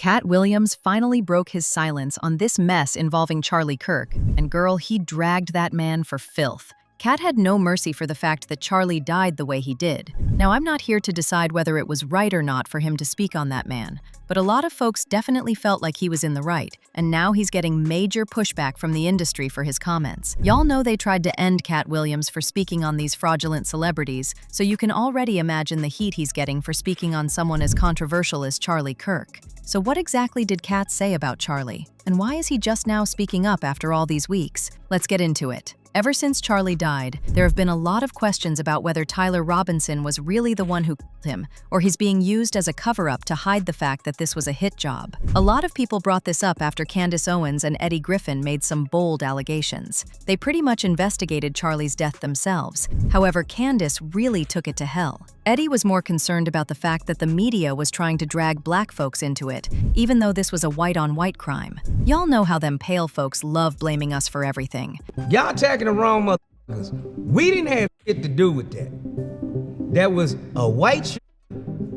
Katt Williams finally broke his silence on this mess involving Charlie Kirk, and girl, he dragged that man for filth. Katt had no mercy for the fact that Charlie died the way he did. Now, I'm not here to decide whether it was right or not for him to speak on that man, but a lot of folks definitely felt like he was in the right, and now he's getting major pushback from the industry for his comments. Y'all know they tried to end Katt Williams for speaking on these fraudulent celebrities, so you can already imagine the heat he's getting for speaking on someone as controversial as Charlie Kirk. So what exactly did Katt say about Charlie? And why is he just now speaking up after all these weeks? Let's get into it. Ever since Charlie died, there have been a lot of questions about whether Tyler Robinson was really the one who killed him, or he's being used as a cover-up to hide the fact that this was a hit job. A lot of people brought this up after Candace Owens and Eddie Griffin made some bold allegations. They pretty much investigated Charlie's death themselves. However, Candace really took it to hell. Eddie was more concerned about the fact that the media was trying to drag black folks into it, even though this was a white-on-white crime. Y'all know how them pale folks love blaming us for everything. Y'all attacking the wrong motherfuckers. We didn't have shit to do with that. That was a white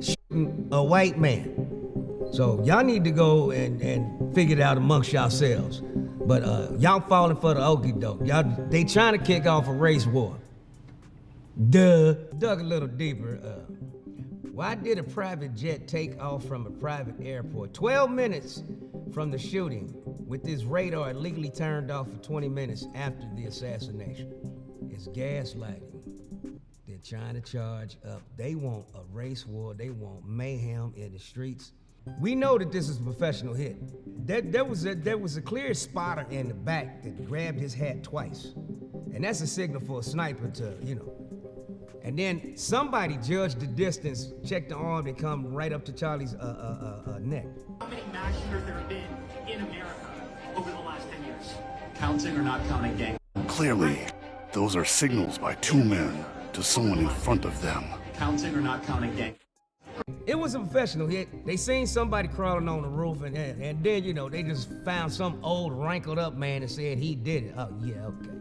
shooting a white man. So y'all need to go and figure it out amongst yourselves. But y'all falling for the okie doke. They trying to kick off a race war. Dug a little deeper. Why did a private jet take off from a private airport 12 minutes from the shooting with this radar illegally turned off for 20 minutes after the assassination? It's gaslighting. They're trying to charge up. They want a race war. They want mayhem in the streets. We know that this is a professional hit. There was a clear spotter in the back that grabbed his hat twice. And that's a signal for a sniper to, And then somebody judged the distance, checked the arm, and come right up to Charlie's neck. How many mass shooters there have been in America over the last 10 years? Counting or not counting gang? Clearly, those are signals by two men to someone in front of them. Counting or not counting gang? It was a professional hit. They seen somebody crawling on the roof, and then, they just found some old wrinkled up man and said he did it. Oh, yeah, okay.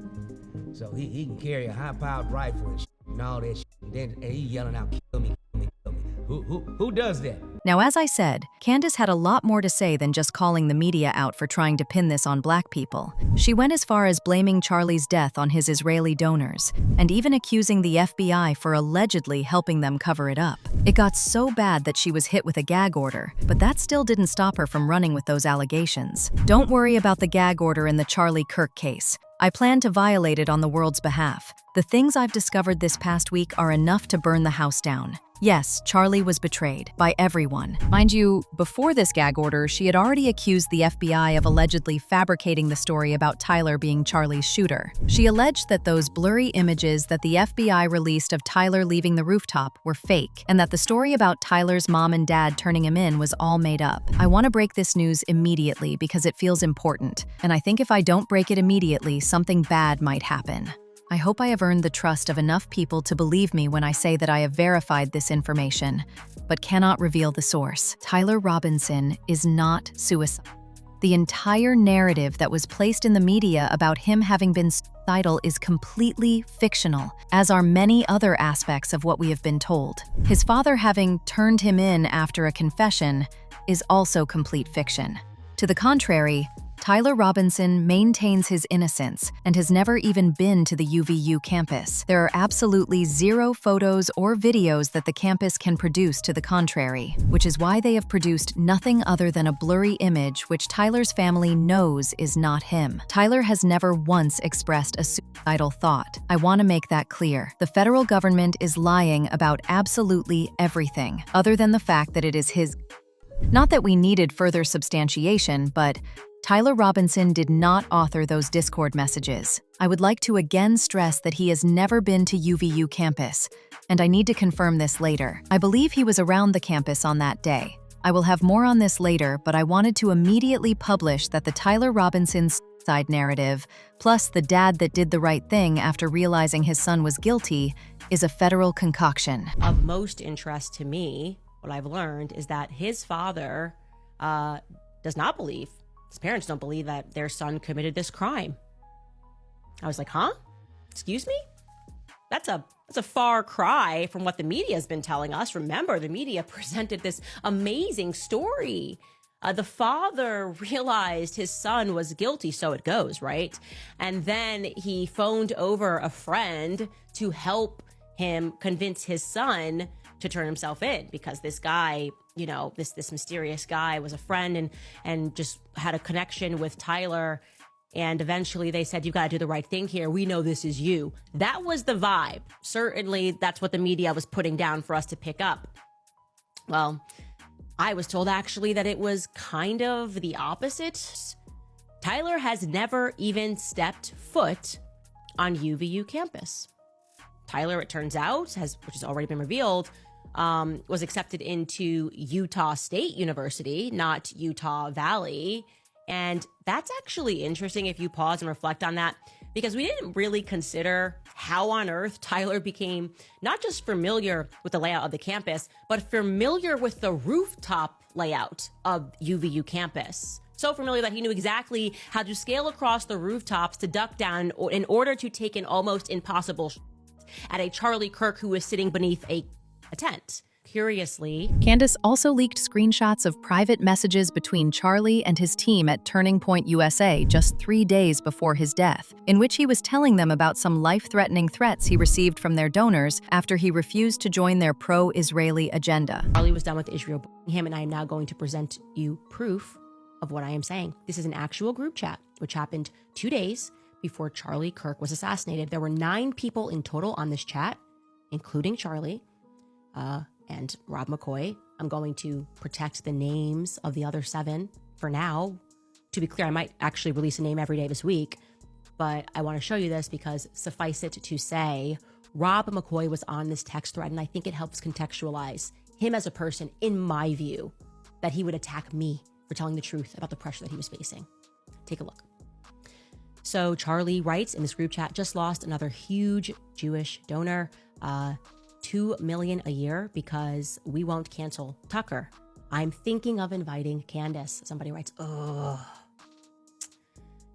So he can carry a high-powered rifle and shit and all that shit, and he yelling out, kill me, kill me, kill me. Who does that? Now, as I said, Candace had a lot more to say than just calling the media out for trying to pin this on black people. She went as far as blaming Charlie's death on his Israeli donors, and even accusing the FBI for allegedly helping them cover it up. It got so bad that she was hit with a gag order, but that still didn't stop her from running with those allegations. Don't worry about the gag order in the Charlie Kirk case. I plan to violate it on the world's behalf. The things I've discovered this past week are enough to burn the house down. Yes, Charlie was betrayed by everyone. Mind you, before this gag order, she had already accused the FBI of allegedly fabricating the story about Tyler being Charlie's shooter. She alleged that those blurry images that the FBI released of Tyler leaving the rooftop were fake, and that the story about Tyler's mom and dad turning him in was all made up. I want to break this news immediately because it feels important, and I think if I don't break it immediately, something bad might happen. I hope I have earned the trust of enough people to believe me when I say that I have verified this information, but cannot reveal the source. Tyler Robinson is not suicidal. The entire narrative that was placed in the media about him having been suicidal is completely fictional, as are many other aspects of what we have been told. His father having turned him in after a confession is also complete fiction. To the contrary, Tyler Robinson maintains his innocence and has never even been to the UVU campus. There are absolutely zero photos or videos that the campus can produce to the contrary, which is why they have produced nothing other than a blurry image which Tyler's family knows is not him. Tyler has never once expressed a suicidal thought. I want to make that clear. The federal government is lying about absolutely everything, other than the fact that it is his. Not that we needed further substantiation, but Tyler Robinson did not author those Discord messages. I would like to again stress that he has never been to UVU campus, and I need to confirm this later. I believe he was around the campus on that day. I will have more on this later, but I wanted to immediately publish that the Tyler Robinson suicide narrative, plus the dad that did the right thing after realizing his son was guilty, is a federal concoction. Of most interest to me, what I've learned is that his father does not believe, his parents don't believe that their son committed this crime. I was like, huh? Excuse me? That's a far cry from what the media has been telling us. Remember, the media presented this amazing story The father realized his son was guilty, so it goes, right? And then he phoned over a friend to help him convince his son to turn himself in, because this guy, you know, this mysterious guy was a friend and just had a connection with Tyler. And eventually they said, "You got to do the right thing here. We know this is you." That was the vibe. Certainly that's what the media was putting down for us to pick up. Well, I was told actually that it was kind of the opposite. Tyler has never even stepped foot on UVU campus. Tyler, it turns out, which has already been revealed, was accepted into Utah State University, not Utah Valley. And that's actually interesting if you pause and reflect on that, because we didn't really consider how on earth Tyler became not just familiar with the layout of the campus, but familiar with the rooftop layout of UVU campus. So familiar that he knew exactly how to scale across the rooftops to duck down in order to take an almost impossible at a Charlie Kirk who was sitting beneath a tent. Curiously, Candace also leaked screenshots of private messages between Charlie and his team at Turning Point USA just 3 days before his death, in which he was telling them about some life-threatening threats he received from their donors after he refused to join their pro-Israeli agenda. Charlie was done with Israel bullying him, and I am now going to present you proof of what I am saying. This is an actual group chat, which happened 2 days before Charlie Kirk was assassinated. There were 9 people in total on this chat, including Charlie, and Rob McCoy. I'm going to protect the names of the other 7 for now. To be clear, I might actually release a name every day this week, but I want to show you this because suffice it to say, Rob McCoy was on this text thread, and I think it helps contextualize him as a person, in my view, that he would attack me for telling the truth about the pressure that he was facing. Take a look. So Charlie writes in this group chat, just lost another huge Jewish donor, $2 million a year because we won't cancel Tucker. I'm thinking of inviting Candace. Somebody writes, ugh.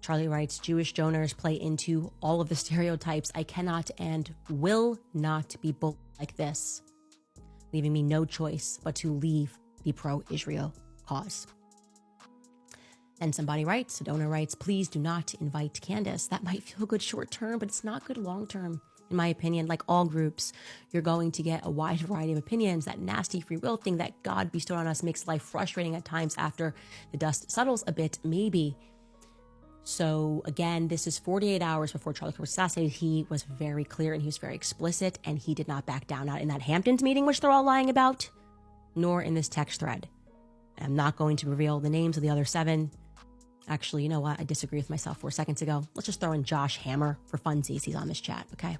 Charlie writes, Jewish donors play into all of the stereotypes. I cannot and will not be bullied like this, leaving me no choice but to leave the pro-Israel cause. And somebody writes, a donor writes, please do not invite Candace. That might feel good short term, but it's not good long term. In my opinion, like all groups, you're going to get a wide variety of opinions. That nasty free will thing that God bestowed on us makes life frustrating at times after the dust settles a bit, maybe. So again, this is 48 hours before Charlie Kirk was assassinated. He was very clear and he was very explicit, and he did not back down, not in that Hamptons meeting, which they're all lying about, nor in this text thread. I'm not going to reveal the names of the other 7. Actually, you know what? I disagree with myself 4 seconds ago. Let's just throw in Josh Hammer for funsies. He's on this chat, okay?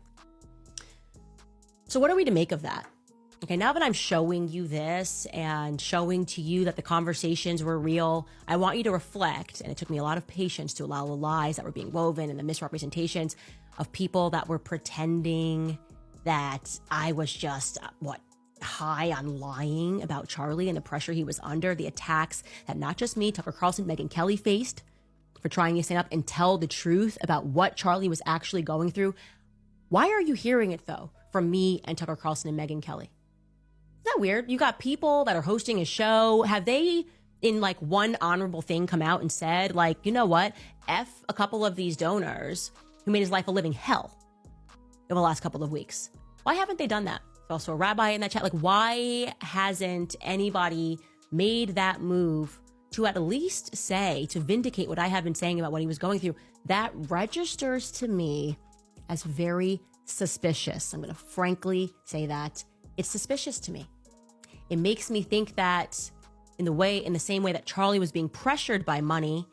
So what are we to make of that? Okay, now that I'm showing you this and showing to you that the conversations were real, I want you to reflect, and it took me a lot of patience to allow the lies that were being woven and the misrepresentations of people that were pretending that I was just, high on lying about Charlie and the pressure he was under, the attacks that not just me, Tucker Carlson, Megyn Kelly faced for trying to stand up and tell the truth about what Charlie was actually going through. Why are you hearing it, though, from me and Tucker Carlson and Megyn Kelly? Isn't that weird? You got people that are hosting a show. Have they, in like one honorable thing, come out and said, like, you know what? F a couple of these donors who made his life a living hell over the last couple of weeks. Why haven't they done that? There's also a rabbi in that chat. Like, why hasn't anybody made that move to at least say, to vindicate what I have been saying about what he was going through? That registers to me as very suspicious. I'm going to frankly say that. It's suspicious to me. It makes me think that in the same way that Charlie was being pressured by money,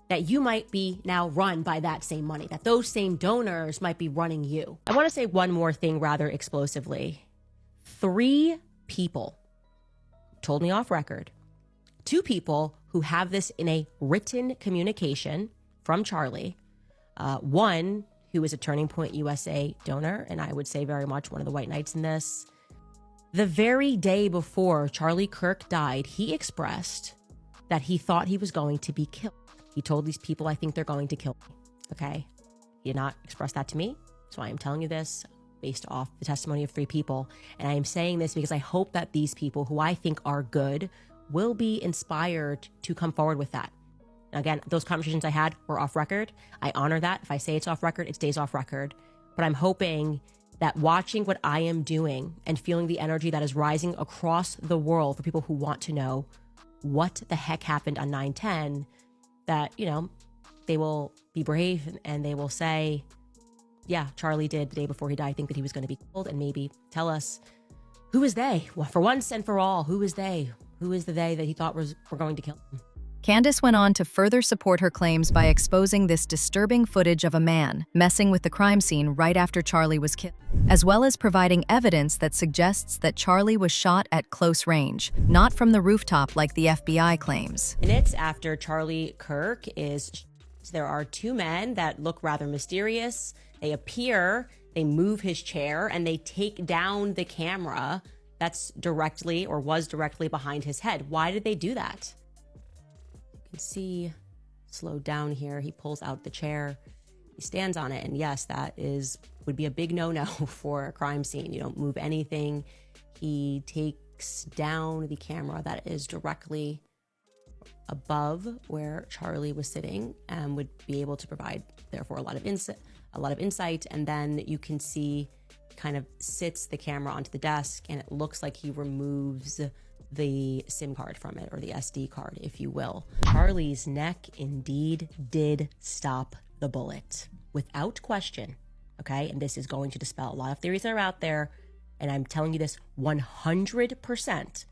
that you might be now run by that same money, that those same donors might be running you. I want to say one more thing rather explosively. 3 people told me off record. 2 people who have this in a written communication from Charlie. One who is a Turning Point USA donor, and I would say very much one of the white knights in this. The very day before Charlie Kirk died, he expressed that he thought he was going to be killed. He told these people, I think they're going to kill me. Okay? He did not express that to me, so I am telling you this based off the testimony of 3 people. And I am saying this because I hope that these people, who I think are good, will be inspired to come forward with that. Again, those conversations I had were off record. I honor that. If I say it's off record, it stays off record. But I'm hoping that watching what I am doing and feeling the energy that is rising across the world for people who want to know what the heck happened on 9/10, that, they will be brave and they will say, yeah, Charlie did the day before he died think that he was going to be killed, and maybe tell us, who is they? Well, for once and for all, who is they? Who is the they that he thought were going to kill him? Candace went on to further support her claims by exposing this disturbing footage of a man messing with the crime scene right after Charlie was killed, as well as providing evidence that suggests that Charlie was shot at close range, not from the rooftop like the FBI claims. Minutes after Charlie Kirk there are two men that look rather mysterious. They appear, they move his chair, and they take down the camera that's directly or was directly behind his head. Why did they do that? See, slowed down here, he pulls out the chair, he stands on it, and yes, that would be a big no-no for a crime scene. You don't move anything. He takes down the camera that is directly above where Charlie was sitting and would be able to provide therefore a lot of insight. And then you can see kind of sits the camera onto the desk, and it looks like he removes the SIM card from it, or the SD card, if you will. Charlie's neck indeed did stop the bullet, without question, okay? And this is going to dispel a lot of theories that are out there, and I'm telling you this 100%.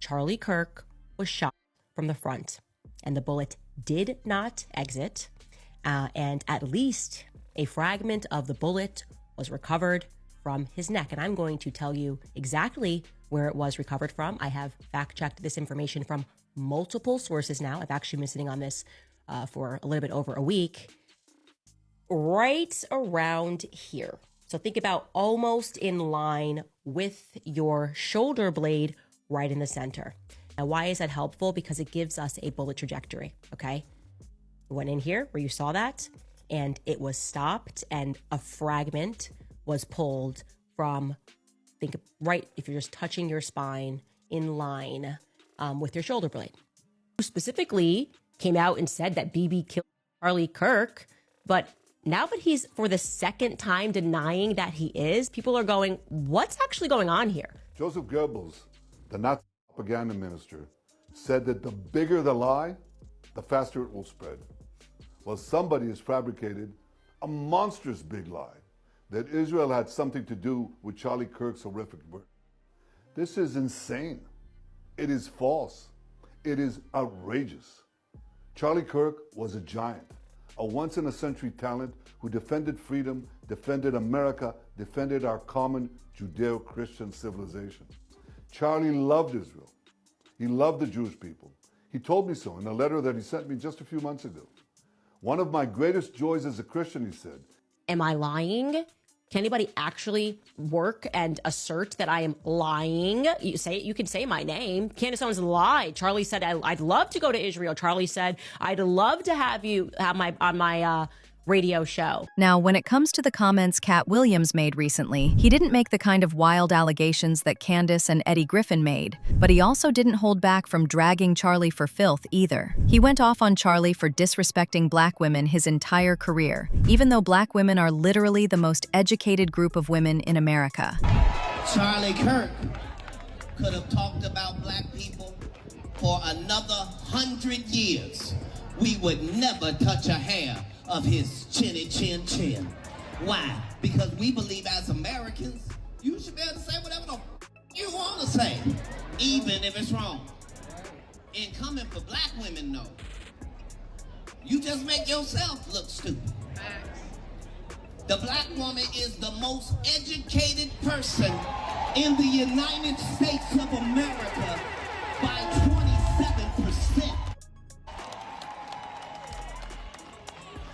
Charlie Kirk was shot from the front, and the bullet did not exit, and at least a fragment of the bullet was recovered from his neck. And I'm going to tell you exactly where it was recovered from. I have fact-checked this information from multiple sources now. I've actually been sitting on this for a little bit over a week. Right around here. So think about almost in line with your shoulder blade, right in the center. Now, why is that helpful? Because it gives us a bullet trajectory, okay? It went in here where you saw that, and it was stopped, and a fragment was pulled from, think right, if you're just touching your spine, in line with your shoulder blade. Who specifically came out and said that BB killed Charlie Kirk, but now that he's for the second time denying that he is, people are going, what's actually going on here? Joseph Goebbels, the Nazi propaganda minister, said that the bigger the lie, the faster it will spread. Well, somebody has fabricated a monstrous big lie that Israel had something to do with Charlie Kirk's horrific murder. This is insane. It is false. It is outrageous. Charlie Kirk was a giant, a once-in-a-century talent who defended freedom, defended America, defended our common Judeo-Christian civilization. Charlie loved Israel. He loved the Jewish people. He told me so in a letter that he sent me just a few months ago. One of my greatest joys as a Christian, he said. Am I lying? Can anybody actually work and assert that I am lying? You can say my name. Candace Owens lied. Charlie said, I'd love to go to Israel. Charlie said, I'd love to have you on my radio show. Now, when it comes to the comments Katt Williams made recently, he didn't make the kind of wild allegations that Candace and Eddie Griffin made, but he also didn't hold back from dragging Charlie for filth either. He went off on Charlie for disrespecting black women his entire career, even though black women are literally the most educated group of women in America. Charlie Kirk could have talked about black people for another 100 years. We would never touch a hair of his chinny chin chin. Why? Because we believe as Americans, you should be able to say whatever the you want to say, even if it's wrong. And coming for black women, no. You just make yourself look stupid. The black woman is the most educated person in the United States of America by 27%.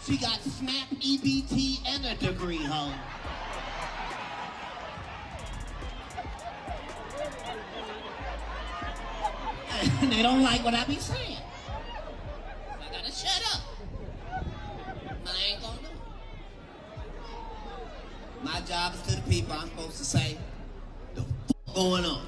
She got SNAP, EBT, and a degree, home. And they don't like what I be saying. I gotta shut up. But I ain't gonna do it. My job is to the people. I'm supposed to say, the f*** going on.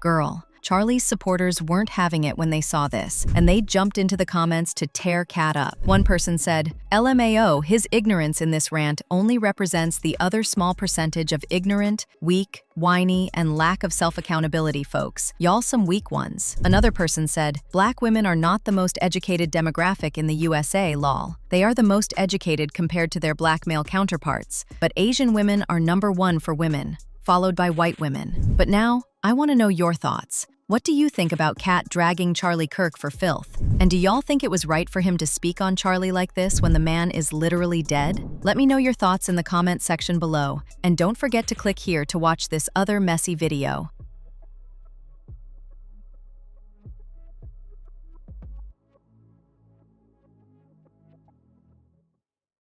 Girl. Charlie's supporters weren't having it when they saw this, and they jumped into the comments to tear Katt up. One person said, LMAO, his ignorance in this rant only represents the other small percentage of ignorant, weak, whiny, and lack of self-accountability folks. Y'all some weak ones. Another person said, Black women are not the most educated demographic in the USA, lol. They are the most educated compared to their Black male counterparts, but Asian women are #1 for women, followed by white women. But now, I want to know your thoughts. What do you think about Katt dragging Charlie Kirk for filth? And do y'all think it was right for him to speak on Charlie like this when the man is literally dead? Let me know your thoughts in the comment section below, and don't forget to click here to watch this other messy video.